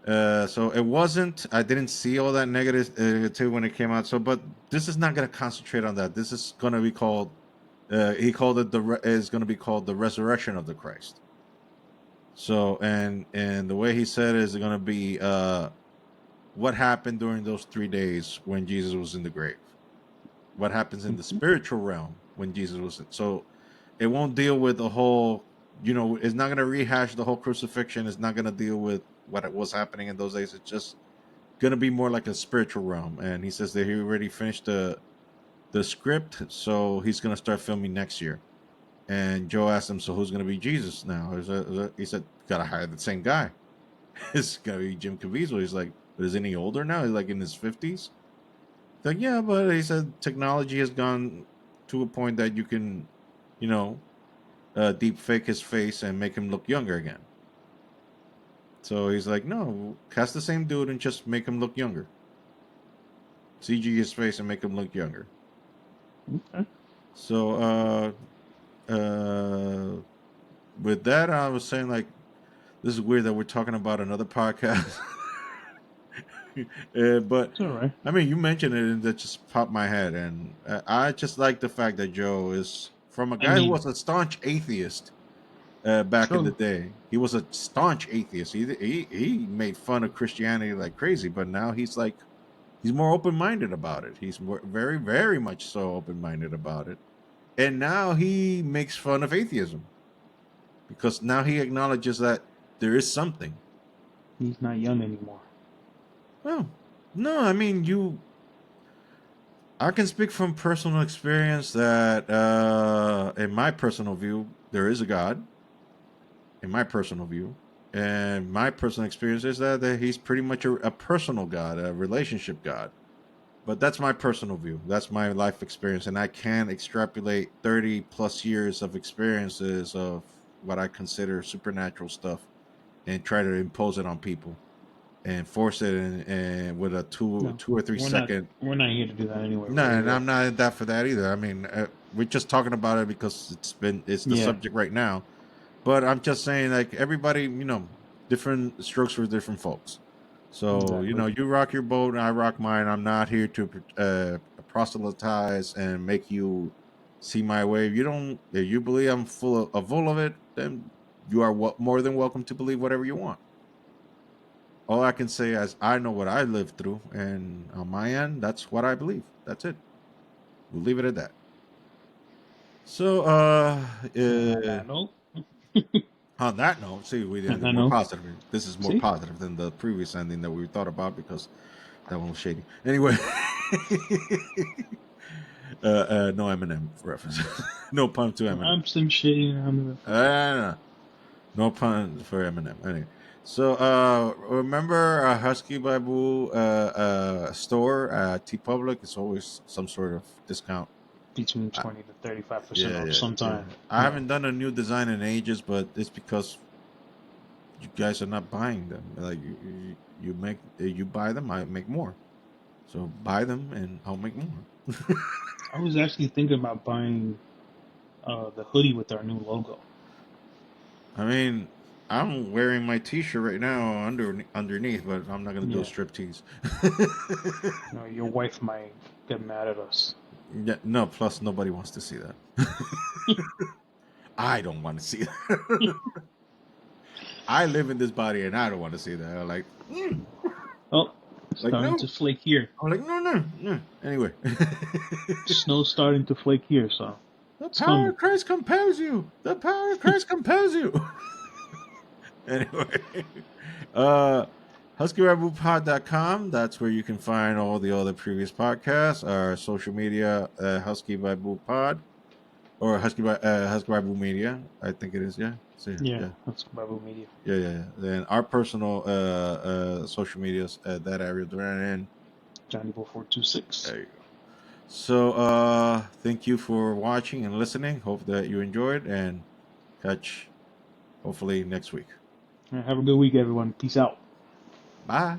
So it wasn't. I didn't see all that negative too when it came out. So, but this is not going to concentrate on that. This is going to be called. He called it is going to be called the resurrection of the Christ. So and the way he said it is going to be what happened during those 3 days when Jesus was in the grave. What happens in the Mhm. spiritual realm when Jesus was in. So it won't deal with the whole. It's not going to rehash the whole crucifixion. It's not going to deal with what was happening in those days. It's just going to be more like a spiritual realm. And he says that he already finished the script, so he's going to start filming next year. And Joe asked him, "So who's going to be Jesus now?" He said, "Got to hire the same guy. It's going to be Jim Caviezel." He's like, "But isn't he older now? He's like in his 50s." Like, yeah, but he said technology has gone to a point that you can, you know, deep fake his face and make him look younger again. So he's like, "No, cast the same dude and just make him look younger. CG his face and make him look younger." Okay. So, uh, with that, I was saying like, this is weird that we're talking about another podcast. But It's all right. I mean, you mentioned it, and that just popped my head, and I just like the fact that Joe is from a I guy who mean, was a staunch atheist back in the true. day. He was a staunch atheist. He made fun of Christianity like crazy, but now he's more open minded about it. He's more, very very much so open minded about it, and now he makes fun of atheism because now he acknowledges that there is something. He's not young anymore. Well, no, I mean you. I can speak from personal experience that, in my personal view, there is a God. In my personal view, and my personal experience is that he's pretty much a personal God, a relationship God. But that's my personal view. That's my life experience, and I can extrapolate 30 plus years of experiences of what I consider supernatural stuff and try to impose it on people and force it in with a No, two or three we're not. second. We're not here to do that anyway. No, We're and here. I'm not in that for that either. I mean, we're just talking about it because it's the Yeah, subject right now. But I'm just saying, like everybody, different strokes for different folks. So exactly. you rock your boat, and I rock mine. I'm not here to proselytize and make you see my way. If you don't, if you believe I'm full of it, then you are more than welcome to believe whatever you want. All I can say is I know what I lived through, and on my end, that's what I believe. That's it. We'll leave it at that. So, And on that note, on that note, see, we on ended that more note, positive. This is more see, positive than the previous ending that we thought about because that one was shady. Anyway, no Eminem reference. No pun to Eminem. I'm some shit. I'm Uh, no pun for Eminem. Anyway, so remember Husky Babu store at TeePublic? It's always some sort of discount. between Uh, 20 to 35% yeah, off yeah, yeah. sometime. I No, haven't done a new design in ages, but it's because you guys are not buying them. Like you buy them, I make more. So buy them, and I'll make more. I was actually thinking about buying the hoodie with our new logo. I mean, I'm wearing my T-shirt right now underneath, but I'm not gonna do a Yeah, strip tease. no, your wife might get mad at us. Yeah, no, plus nobody wants to see that. I don't want to see that. I live in this body, and I don't want to see that. I'm like, Oh, like starting to no. flake here. I'm like, no, no, no. Anyway, Snow's starting to flake here, so the it's power coming. of Christ compels you. The power of Christ compels you. Anyway, uh, HuskyRivalPod.com. That's where you can find all the other previous podcasts. Our social media, Husky Bible Pod or Husky Bible Media. I think it is. Yeah. So yeah, Yeah, yeah, that's Babu Media. yeah, yeah. Yeah. Then our personal social medias that area they're in. Johnny Bo 426. There you go. So thank you for watching and listening. Hope that you enjoyed and catch hopefully next week. Have a good week, everyone. Peace out. Bye.